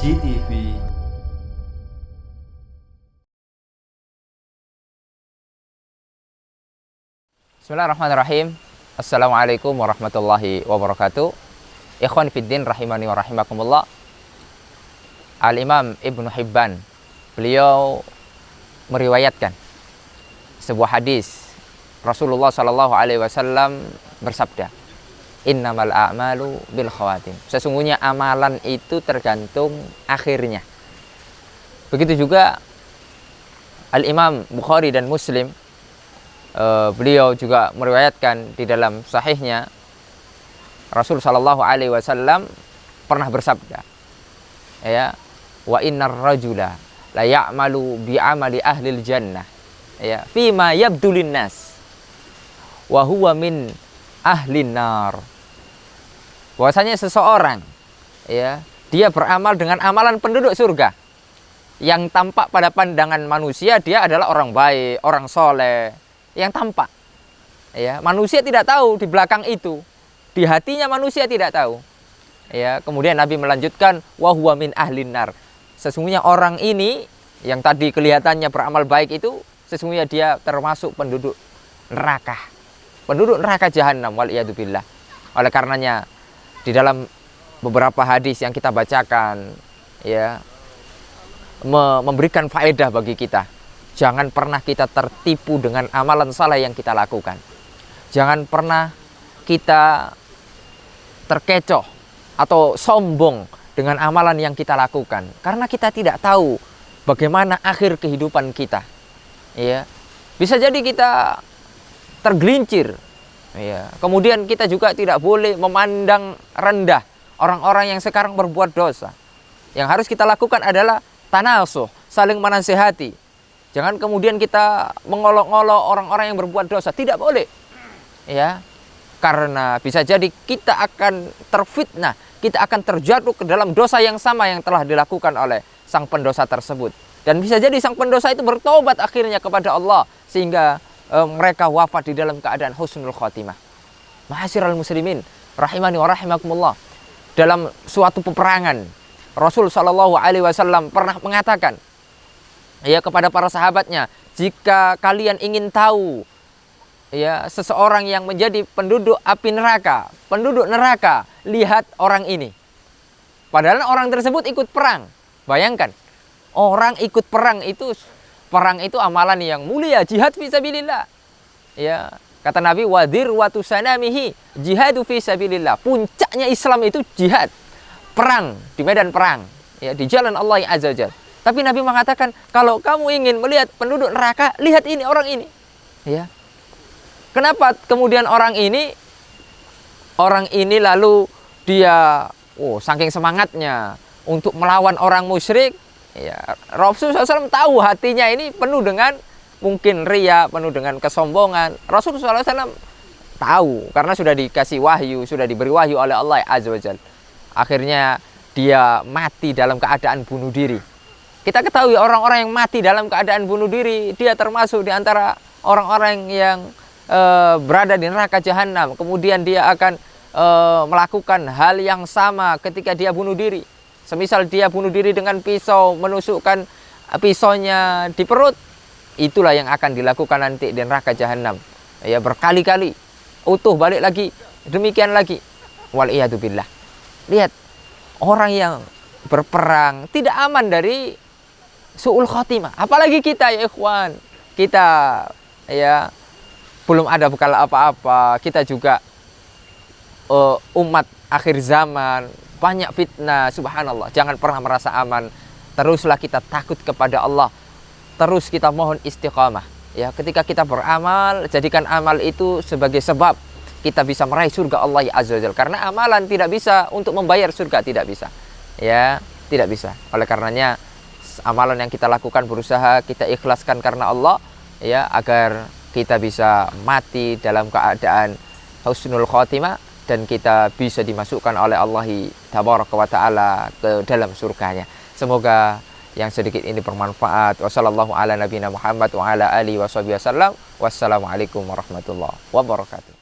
GTV. Bismillahirrahmanirrahim. Assalamualaikum warahmatullahi wabarakatuh. Ikhwan fiddin rahimani wa rahimakumullah. Al-Imam Ibnu Hibban, beliau meriwayatkan sebuah hadis. Rasulullah sallallahu alaihi wasallam bersabda, "Innamal a'malu bil khawatim." Sesungguhnya amalan itu tergantung akhirnya. Begitu juga Al-Imam Bukhari dan Muslim, beliau juga meriwayatkan di dalam sahihnya, Rasul sallallahu alaihi wasallam pernah bersabda, ya, wa innar rajula la ya'malu bi amali ahlil jannah, ya, fima yabdulin nas wa huwa min ahlin nar. Bahwasanya seseorang, ya, dia beramal dengan amalan penduduk surga. Yang tampak pada pandangan manusia dia adalah orang baik, orang soleh, yang tampak. Ya, manusia tidak tahu di belakang itu. Di hatinya manusia tidak tahu. Ya, kemudian Nabi melanjutkan, wa huwa min ahlin nar. Sesungguhnya orang ini yang tadi kelihatannya beramal baik itu, sesungguhnya dia termasuk penduduk neraka. Penduduk neraka jahanam, waliyadzubillah. Oleh karenanya di dalam beberapa hadis yang kita bacakan, ya, memberikan faedah bagi kita. Jangan pernah kita tertipu dengan amalan salah yang kita lakukan. Jangan pernah kita terkecoh atau sombong dengan amalan yang kita lakukan, karena kita tidak tahu bagaimana akhir kehidupan kita. Ya, bisa jadi kita tergelincir. Ya, kemudian kita juga tidak boleh memandang rendah orang-orang yang sekarang berbuat dosa. Yang harus kita lakukan adalah tanasuh, saling menasihati. Jangan kemudian kita mengolok-olok orang-orang yang berbuat dosa, tidak boleh. Ya, karena bisa jadi kita akan terfitnah, kita akan terjatuh ke dalam dosa yang sama yang telah dilakukan oleh sang pendosa tersebut. Dan bisa jadi sang pendosa itu bertobat akhirnya kepada Allah, sehingga mereka wafat di dalam keadaan husnul khotimah. Ma'asyiral muslimin rahimani wa rahimakumullah. Dalam suatu peperangan, Rasul sallallahu alaihi wasallam pernah mengatakan, ya, kepada para sahabatnya, jika kalian ingin tahu, ya, seseorang yang menjadi penduduk api neraka, penduduk neraka, lihat orang ini. Padahal orang tersebut ikut perang. Bayangkan, orang ikut perang itu amalan yang mulia, jihad fisabilillah. Ya, kata Nabi, wadir watu sanamihi jihadu fisabilillah. Puncaknya Islam itu jihad, perang di medan perang, ya, di jalan Allah yang azza wajalla. Tapi Nabi mengatakan, kalau kamu ingin melihat penduduk neraka, lihat ini, orang ini. Ya. Kenapa kemudian orang ini lalu dia, saking semangatnya untuk melawan orang musyrik, ya, Rasulullah SAW tahu hatinya ini penuh dengan mungkin riya, penuh dengan kesombongan. Rasulullah SAW tahu karena sudah dikasih wahyu, sudah diberi wahyu oleh Allah Azza wa Jalla. Akhirnya dia mati dalam keadaan bunuh diri. Kita ketahui orang-orang yang mati dalam keadaan bunuh diri, dia termasuk di antara orang-orang yang berada di neraka jahanam. Kemudian dia akan melakukan hal yang sama ketika dia bunuh diri. Semisal dia bunuh diri dengan pisau, menusukkan pisaunya di perut, itulah yang akan dilakukan nanti di neraka jahanam. Ya, berkali-kali, utuh balik lagi, demikian lagi. Waliyadzubillah. Lihat, orang yang berperang tidak aman dari su'ul khotimah. Apalagi kita, ya ikhwan, kita, ya, belum ada bekal apa-apa. Kita juga umat akhir zaman, banyak fitnah, subhanallah. Jangan pernah merasa aman. Teruslah kita takut kepada Allah. Terus kita mohon istiqamah. Ya, ketika kita beramal, jadikan amal itu sebagai sebab kita bisa meraih surga Allah Azza wa Jalla. Karena amalan tidak bisa untuk membayar surga, tidak bisa. Ya, tidak bisa. Oleh karenanya amalan yang kita lakukan berusaha kita ikhlaskan karena Allah, ya, agar kita bisa mati dalam keadaan husnul khotimah dan kita bisa dimasukkan oleh Allah tabaraka wa taala ke dalam surganya. Semoga yang sedikit ini bermanfaat. Wassallallahu ala nabiyina Muhammad wa ala alihi wasallam. Wassalamualaikum warahmatullahi wabarakatuh.